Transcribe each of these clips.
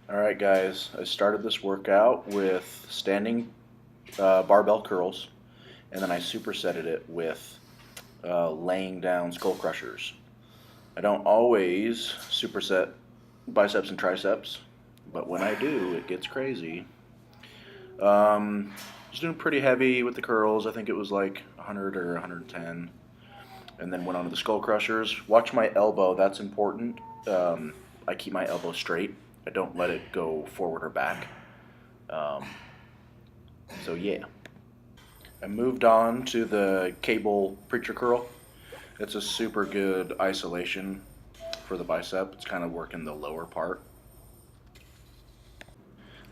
Alright guys, I started this workout with standing barbell curls, and then I supersetted it with laying down skull crushers. I don't always superset biceps and triceps, but when I do, it gets crazy. I was doing pretty heavy with the curls. I think it was like 100 or 110. And then went on to the skull crushers. Watch my elbow, that's important. I keep my elbow straight. I don't let it go forward or back. So yeah. I moved on to the cable preacher curl. It's a super good isolation for the bicep. It's kind of working the lower part.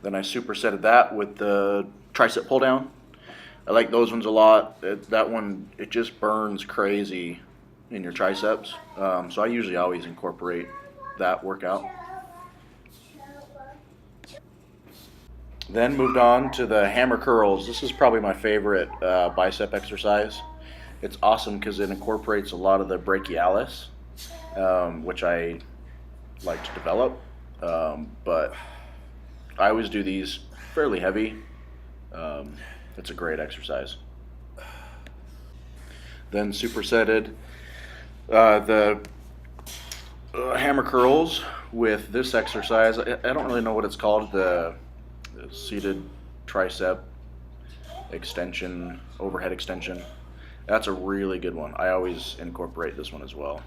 Then I supersetted that with the tricep pull down. I like those ones a lot. That one, it just burns crazy in your triceps. So I usually always incorporate that workout. Then moved on to the hammer curls. This is probably my favorite bicep exercise. It's awesome because it incorporates a lot of the brachialis, which I like to develop. But I always do these fairly heavy. It's a great exercise. Then supersetted the hammer curls with this exercise. I don't really know what it's called, the seated tricep extension, overhead extension. That's a really good one. I always incorporate this one as well.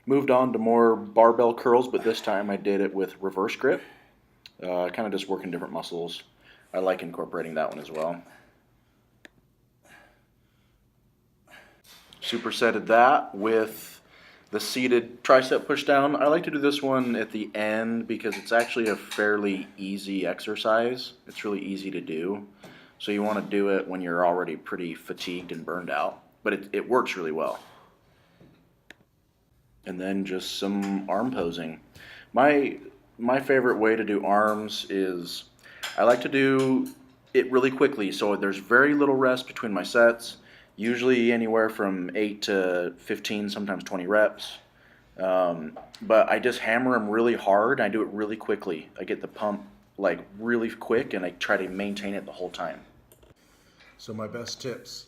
Moved on to more barbell curls, but this time I did it with reverse grip. Kind of just working different muscles. I like incorporating that one as well. Supersetted that with the seated tricep pushdown. I like to do this one at the end because it's actually a fairly easy exercise. It's really easy to do. So you want to do it when you're already pretty fatigued and burned out. But it works really well. And then just some arm posing. My favorite way to do arms is I like to do it really quickly. So there's very little rest between my sets. Usually anywhere from 8 to 15, sometimes 20 reps. But I just hammer them really hard, and I do it really quickly. I get the pump like really quick, and I try to maintain it the whole time. So my best tips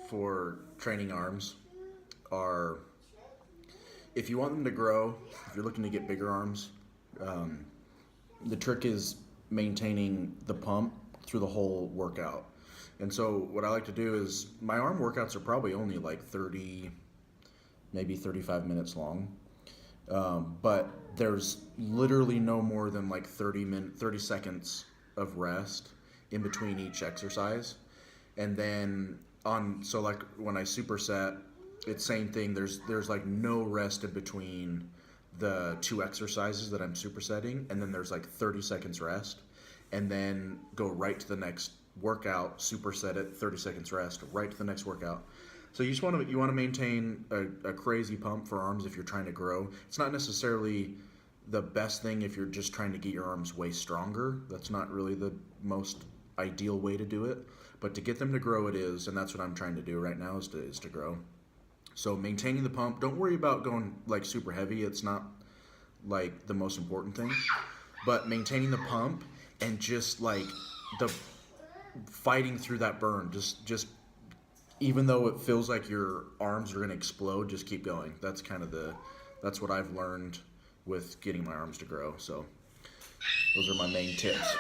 for training arms are, if you want them to grow, if you're looking to get bigger arms, the trick is maintaining the pump through the whole workout. And so what I like to do is, my arm workouts are probably only like 30, maybe 35 minutes long. But there's literally no more than like 30 seconds of rest in between each exercise. And then so like when I superset, it's same thing. There's like no rest in between the two exercises that I'm supersetting. And then there's like 30 seconds rest. And then go right to the next workout, superset it, 30 seconds rest, right to the next workout. So you want to maintain a crazy pump for arms if you're trying to grow. It's not necessarily the best thing if you're just trying to get your arms way stronger. That's not really the most ideal way to do it. But to get them to grow, it is, and that's what I'm trying to do right now is to grow. So maintaining the pump. Don't worry about going like super heavy. It's not like the most important thing. But maintaining the pump and just like the fighting through that burn, just even though it feels like your arms are going to explode, just keep going. That's kind of that's what I've learned with getting my arms to grow. So those are my main tips.